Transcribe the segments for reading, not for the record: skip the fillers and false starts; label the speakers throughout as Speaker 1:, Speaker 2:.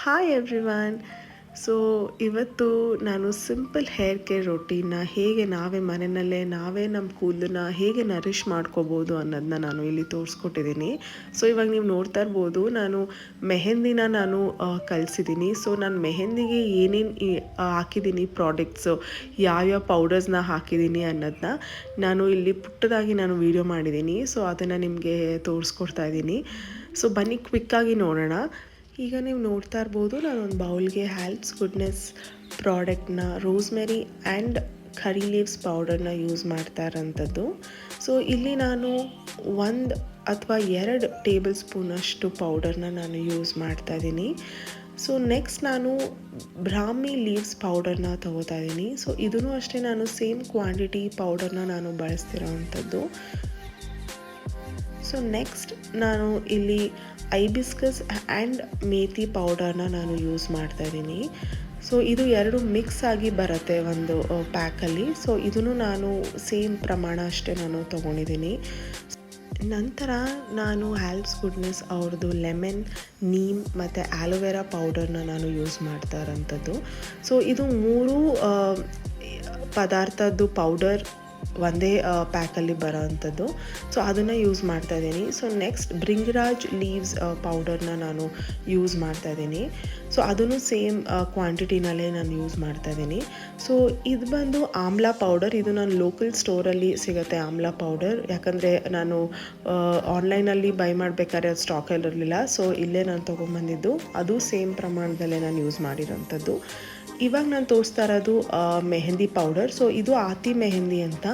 Speaker 1: Hi everyone. So ಇವತ್ತು ನಾನು simple hair care ರೊಟೀನ್ನ ಹೇಗೆ ನಾವೇ ಮನೆಯಲ್ಲೇ ನಮ್ಮ ಕೂದಲನ್ನ ಹೇಗೆ ನರಿಷ್ ಮಾಡ್ಕೋಬೋದು ಅನ್ನೋದನ್ನ ನಾನು ಇಲ್ಲಿ ತೋರಿಸ್ಕೊಟ್ಟಿದ್ದೀನಿ. ಸೊ ಇವಾಗ ನೀವು ನೋಡ್ತಾ ಇರ್ಬೋದು, ನಾನು ಮೆಹಂದಿನ ಕಲಿಸಿದ್ದೀನಿ. ಸೊ ನಾನು ಮೆಹಂದಿಗೆ ಏನೇನು ಹಾಕಿದ್ದೀನಿ ಪ್ರಾಡಕ್ಟ್ಸು, ಯಾವ್ಯಾವ ಪೌಡರ್ಸ್ನ ಹಾಕಿದ್ದೀನಿ ಅನ್ನೋದನ್ನ ನಾನು ಇಲ್ಲಿ ಪುಟ್ಟದಾಗಿ ವೀಡಿಯೋ ಮಾಡಿದ್ದೀನಿ. ಸೊ ಅದನ್ನು ನಿಮಗೆ ತೋರಿಸ್ಕೊಡ್ತಾ ಇದ್ದೀನಿ. ಸೊ ಬನ್ನಿ ಕ್ವಿಕ್ಕಾಗಿ ನೋಡೋಣ. ಈಗ ನೀವು ನೋಡ್ತಾ ಇರ್ಬೋದು, ನಾನೊಂದು ಬೌಲ್ಗೆ ಹ್ಯಾಲ್ಪ್ಸ್ ಗುಡ್ನೆಸ್ ಪ್ರಾಡಕ್ಟ್ನ ರೋಸ್ಮೆರಿ ಆ್ಯಂಡ್ ಕರಿ ಲೀವ್ಸ್ ಪೌಡರ್ನ ಯೂಸ್ ಮಾಡ್ತಾ ಇರೋಂಥದ್ದು. ಸೊ ಇಲ್ಲಿ ನಾನು 1 ಅಥವಾ 2 ಟೇಬಲ್ ಸ್ಪೂನಷ್ಟು ಪೌಡರ್ನ ನಾನು ಯೂಸ್ ಮಾಡ್ತಾ ಇದ್ದೀನಿ. ಸೊ ನೆಕ್ಸ್ಟ್ ನಾನು ಬ್ರಾಹ್ಮಿ ಲೀವ್ಸ್ ಪೌಡರ್ನ ತೊಗೋತಾ ಇದ್ದೀನಿ. ಸೊ ಇದೂ ಅಷ್ಟೇ, ನಾನು ಸೇಮ್ ಕ್ವಾಂಟಿಟಿ ಪೌಡರ್ನ ನಾನು ಬಳಸ್ತಿರೋ ಅಂಥದ್ದು. ಸೊ ನೆಕ್ಸ್ಟ್ ನಾನು ಇಲ್ಲಿ ಐಬಿಸ್ಕಸ್ ಆ್ಯಂಡ್ ಮೇಥಿ ಪೌಡರ್ನ ನಾನು ಯೂಸ್ ಮಾಡ್ತಾ ಇದ್ದೀನಿ. ಸೊ ಇದು 2 ಮಿಕ್ಸ್ ಆಗಿ ಬರುತ್ತೆ ಒಂದು ಪ್ಯಾಕಲ್ಲಿ. ಸೊ ಇದನ್ನು ನಾನು ಸೇಮ್ ಪ್ರಮಾಣ ಅಷ್ಟೇ ನಾನು ತೊಗೊಂಡಿದ್ದೀನಿ. ನಂತರ ನಾನು ಹ್ಯಾಲ್ಪ್ಸ್ ಗುಡ್ನೆಸ್ ಅವ್ರದ್ದು ಲೆಮನ್, ನೀಮ್ ಮತ್ತು ಆಲೋವೆರಾ ಪೌಡರ್ನ ನಾನು ಯೂಸ್ ಮಾಡ್ತಾ ಇರೋಂಥದ್ದು. ಸೊ ಇದು 3 ಪದಾರ್ಥದ್ದು ಪೌಡರ್ ಒಂದೇ ಪ್ಯಾಕಲ್ಲಿ ಬರೋ ಅಂಥದ್ದು. ಸೊ ಅದನ್ನು ಯೂಸ್ ಮಾಡ್ತಾ ಇದ್ದೀನಿ. ಸೊ ನೆಕ್ಸ್ಟ್ ಬ್ರಿಂಗರಾಜ್ ಲೀವ್ಸ್ ಪೌಡರ್ನ ನಾನು ಯೂಸ್ ಮಾಡ್ತಾ ಇದ್ದೀನಿ. ಸೊ ಅದನ್ನು ಸೇಮ್ ಕ್ವಾಂಟಿಟಿನಲ್ಲೇ ನಾನು ಯೂಸ್ ಮಾಡ್ತಾ ಇದ್ದೀನಿ. ಸೊ ಇದು ಬಂದು ಆಮ್ಲಾ ಪೌಡರ್. ಇದು ನಾನು ಲೋಕಲ್ ಸ್ಟೋರಲ್ಲಿ ಸಿಗುತ್ತೆ ಆಮ್ಲಾ ಪೌಡರ್. ಯಾಕಂದರೆ ನಾನು ಆನ್ಲೈನಲ್ಲಿ ಬೈ ಮಾಡಬೇಕಾದ್ರೆ ಅದು ಸ್ಟಾಕಲ್ಲಿ ಇರಲಿಲ್ಲ. ಸೊ ಇಲ್ಲೇ ನಾನು ತೊಗೊಂಬಂದಿದ್ದು, ಅದು ಸೇಮ್ ಪ್ರಮಾಣದಲ್ಲೇ ನಾನು ಯೂಸ್ ಮಾಡಿರೋಂಥದ್ದು. ಇವಾಗ ನಾನು ತೋರಿಸ್ತಾ ಇರೋದು ಮೆಹಂದಿ ಪೌಡರ್. ಸೊ ಇದು ಆತಿ ಮೆಹಂದಿ ಅಂತ.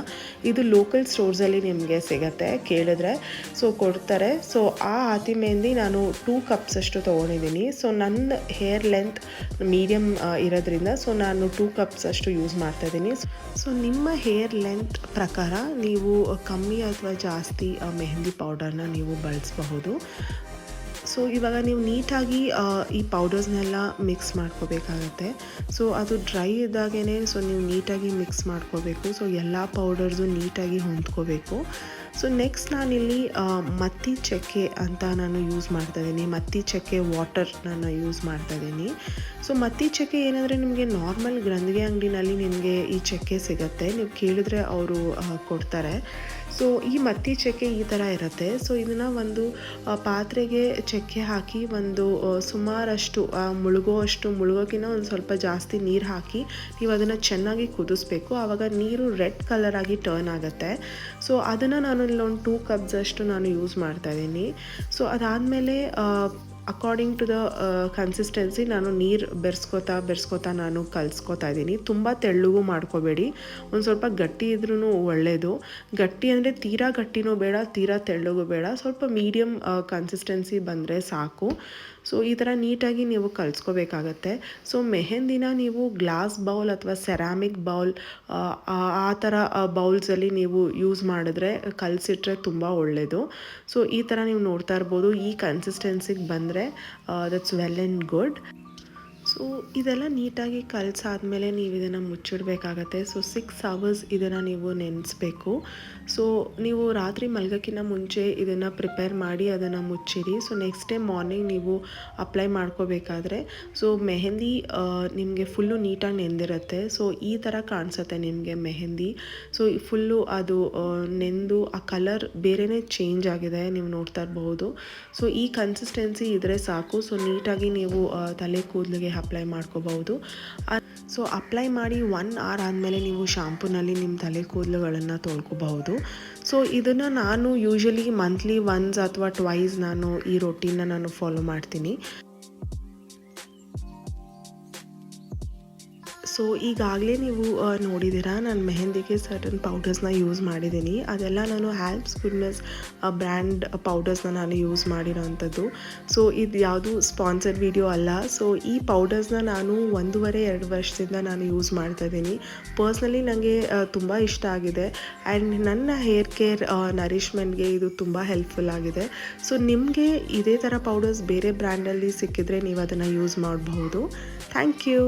Speaker 1: ಇದು ಲೋಕಲ್ ಸ್ಟೋರ್ಸಲ್ಲಿ ನಿಮಗೆ ಸಿಗುತ್ತೆ, ಕೇಳಿದ್ರೆ ಸೊ ಕೊಡ್ತಾರೆ. ಸೊ ಆ ಆತಿ ಮೆಹಂದಿ ನಾನು 2 ಕಪ್ಸಷ್ಟು ತೊಗೊಂಡಿದ್ದೀನಿ. ಸೊ ನನ್ನ ಹೇರ್ ಲೆಂತ್ ಮೀಡಿಯಮ್ ಇರೋದ್ರಿಂದ ಸೊ ನಾನು 2 ಕಪ್ಸಷ್ಟು ಯೂಸ್ ಮಾಡ್ತಾಯಿದ್ದೀನಿ. ಸೊ ನಿಮ್ಮ ಹೇರ್ ಲೆಂತ್ ಪ್ರಕಾರ ನೀವು ಕಮ್ಮಿ ಅಥವಾ ಜಾಸ್ತಿ ಮೆಹಂದಿ ಪೌಡರ್ನ ನೀವು ಬಳಸಬಹುದು. ಸೊ ಇವಾಗ ನೀವು ನೀಟಾಗಿ ಈ ಪೌಡರ್ಸ್ನೆಲ್ಲ ಮಿಕ್ಸ್ ಮಾಡ್ಕೋಬೇಕಾಗತ್ತೆ. ಸೊ ಅದು ಡ್ರೈ ಇದ್ದಾಗೇ ಸೊ ನೀವು ನೀಟಾಗಿ ಮಿಕ್ಸ್ ಮಾಡ್ಕೋಬೇಕು. ಸೊ ಎಲ್ಲ ಪೌಡರ್ಸು ನೀಟಾಗಿ ಹೊಂದ್ಕೋಬೇಕು. ಸೊ ನೆಕ್ಸ್ಟ್ ನಾನಿಲ್ಲಿ ಮತ್ತಿ ಚಕ್ಕೆ ಅಂತ ನಾನು ಯೂಸ್ ಮಾಡ್ತಾಯಿದ್ದೀನಿ. ಮತ್ತಿ ಚಕ್ಕೆ ವಾಟರ್ ನಾನು ಯೂಸ್ ಮಾಡ್ತಾಯಿದ್ದೀನಿ. ಸೊ ಮತ್ತಿ ಚಕ್ಕೆ ಏನಂದರೆ, ನಿಮಗೆ ನಾರ್ಮಲ್ ಗ್ರಂಥಿಗೆ ಅಂಗಡಿನಲ್ಲಿ ನಿಮಗೆ ಈ ಚಕ್ಕೆ ಸಿಗುತ್ತೆ, ನೀವು ಕೇಳಿದ್ರೆ ಅವರು ಕೊಡ್ತಾರೆ. ಸೊ ಈ ಮತ್ತಿ ಚಕ್ಕೆ ಈ ಥರ ಇರುತ್ತೆ. ಸೊ ಇದನ್ನು ಒಂದು ಪಾತ್ರೆಗೆ ಚಕ್ಕೆ ಹಾಕಿ ಒಂದು ಸುಮಾರಷ್ಟು ಮುಳುಗೋಕ್ಕಿಂತ ಒಂದು ಸ್ವಲ್ಪ ಜಾಸ್ತಿ ನೀರು ಹಾಕಿ ನೀವು ಅದನ್ನು ಚೆನ್ನಾಗಿ ಕುದಿಸ್ಬೇಕು. ಆವಾಗ ನೀರು ರೆಡ್ ಕಲರ್ ಆಗಿ ಟರ್ನ್ ಆಗುತ್ತೆ. ಸೊ ಅದನ್ನು ನಾನು ಇಲ್ಲೊಂದು 2 ಕಪ್ಸಷ್ಟು ನಾನು ಯೂಸ್ ಮಾಡ್ತಾಯಿದ್ದೀನಿ. ಸೊ ಅದಾದಮೇಲೆ ಅಕಾರ್ಡಿಂಗ್ ಟು ದ ಕನ್ಸಿಸ್ಟೆನ್ಸಿ ನಾನು ನೀರು ಬೆರೆಸ್ಕೋತಾ ನಾನು ಕಲಿಸ್ಕೋತಾ ಇದ್ದೀನಿ. ತುಂಬ ತೆಳ್ಳಗೂ ಮಾಡ್ಕೋಬೇಡಿ, ಒಂದು ಸ್ವಲ್ಪ ಗಟ್ಟಿ ಇದ್ರೂ ಒಳ್ಳೆಯದು. ಗಟ್ಟಿ ಅಂದರೆ ತೀರಾ ಗಟ್ಟಿನೂ ಬೇಡ, ತೀರಾ ತೆಳ್ಳಗೂ ಬೇಡ, ಸ್ವಲ್ಪ ಮೀಡಿಯಮ್ ಕನ್ಸಿಸ್ಟೆನ್ಸಿ ಬಂದರೆ ಸಾಕು. ಸೊ ಈ ಥರ ನೀಟಾಗಿ ನೀವು ಕಲಿಸ್ಕೋಬೇಕಾಗತ್ತೆ. ಸೊ ಮೆಹಂದಿನ ನೀವು ಗ್ಲಾಸ್ ಬೌಲ್ ಅಥವಾ ಸೆರಾಮಿಕ್ ಬೌಲ್ ಆ ಥರ ಬೌಲ್ಸಲ್ಲಿ ನೀವು ಯೂಸ್ ಮಾಡಿದ್ರೆ ಕಲಸಿಟ್ರೆ ತುಂಬ ಒಳ್ಳೆಯದು. ಸೊ ಈ ಥರ ನೀವು ನೋಡ್ತಾ ಇರ್ಬೋದು, ಈ ಕನ್ಸಿಸ್ಟೆನ್ಸಿಗೆ ಬಂದರೆ that's well and good. So ಇದೆಲ್ಲ ನೀಟಾಗಿ ಕಲಸಾದ್ಮೇಲೆ ನೀವು ಇದನ್ನು ಮುಚ್ಚಿಡಬೇಕಾಗತ್ತೆ. ಸೊ 6 ಅವರ್ಸ್ ಇದನ್ನು ನೀವು ನೆನೆಸ್ಬೇಕು. ಸೊ ನೀವು ರಾತ್ರಿ ಮಲಗೋಕ್ಕಿಂತ ಮುಂಚೆ ಇದನ್ನು ಪ್ರಿಪೇರ್ ಮಾಡಿ ಅದನ್ನು ಮುಚ್ಚಿಡಿ. ಸೊ ನೆಕ್ಸ್ಟ್ ಡೇ ಮಾರ್ನಿಂಗ್ ನೀವು ಅಪ್ಲೈ ಮಾಡ್ಕೋಬೇಕಾದ್ರೆ ಸೊ ಮೆಹಂದಿ ನಿಮಗೆ ಫುಲ್ಲು ನೀಟಾಗಿ ನೆಂದಿರುತ್ತೆ. ಸೊ ಈ ಥರ ಕಾಣಿಸುತ್ತೆ ನಿಮಗೆ ಮೆಹಂದಿ. ಸೊ ಫುಲ್ಲು ಅದು ನೆಂದು ಆ ಕಲರ್ ಬೇರೆಯೇ ಚೇಂಜ್ ಆಗಿದೆ, ನೀವು ನೋಡ್ತಾ ಇರಬಹುದು. ಸೊ ಈ ಕನ್ಸಿಸ್ಟೆನ್ಸಿ ಇದ್ದರೆ ಸಾಕು. ಸೊ ನೀಟಾಗಿ ನೀವು ತಲೆ ಕೂದಲಿಗೆ ಅಪ್ಲೈ ಮಾಡ್ಕೋಬಹುದು. ಸೊ ಅಪ್ಲೈ ಮಾಡಿ 1 ಅವರ್ ಆದಮೇಲೆ ನೀವು ಶಾಂಪೂನಲ್ಲಿ ನಿಮ್ಮ ತಲೆ ಕೂದಲುಗಳನ್ನು ತೊಳ್ಕೊಬಹುದು. ಸೊ ಇದನ್ನು ನಾನು ಯೂಶ್ವಲಿ ಮಂತ್ಲಿ ಒನ್ಸ್ ಅಥವಾ ಟ್ವೈಸ್ ನಾನು ಈ ರೊಟೀನ್ನ ನಾನು ಫಾಲೋ ಮಾಡ್ತೀನಿ. ಸೊ ಈಗಾಗಲೇ ನೀವು ನೋಡಿದ್ದೀರಾ, ನಾನು ಮೆಹಂದಿಗೆ ಸರ್ಟನ್ ಪೌಡರ್ಸ್ನ ಯೂಸ್ ಮಾಡಿದ್ದೀನಿ. ಅದೆಲ್ಲ ನಾನು ಹ್ಯಾಲ್ಪ್ಸ್ ಗುಡ್ನೆಸ್ ಬ್ರ್ಯಾಂಡ್ ಪೌಡರ್ಸ್ನ ನಾನು ಯೂಸ್ ಮಾಡಿರೋವಂಥದ್ದು. ಸೊ ಇದು ಯಾವುದು ಸ್ಪಾನ್ಸರ್ಡ್ ವಿಡಿಯೋ ಅಲ್ಲ. ಸೊ ಈ ಪೌಡರ್ಸ್ನ ನಾನು 1.5-2 ವರ್ಷದಿಂದ ನಾನು ಯೂಸ್ ಮಾಡ್ತಾಯಿದ್ದೀನಿ. ಪರ್ಸ್ನಲಿ ನನಗೆ ತುಂಬ ಇಷ್ಟ ಆಗಿದೆ ಆ್ಯಂಡ್ ನನ್ನ ಹೇರ್ ಕೇರ್ ನರಿಷ್ಮೆಂಟ್ಗೆ ಇದು ತುಂಬ ಹೆಲ್ಪ್ಫುಲ್ ಆಗಿದೆ. ಸೊ ನಿಮಗೆ ಇದೇ ಥರ ಪೌಡರ್ಸ್ ಬೇರೆ ಬ್ರ್ಯಾಂಡಲ್ಲಿ ಸಿಕ್ಕಿದ್ರೆ ನೀವು ಅದನ್ನು ಯೂಸ್ ಮಾಡಬಹುದು. Thank you.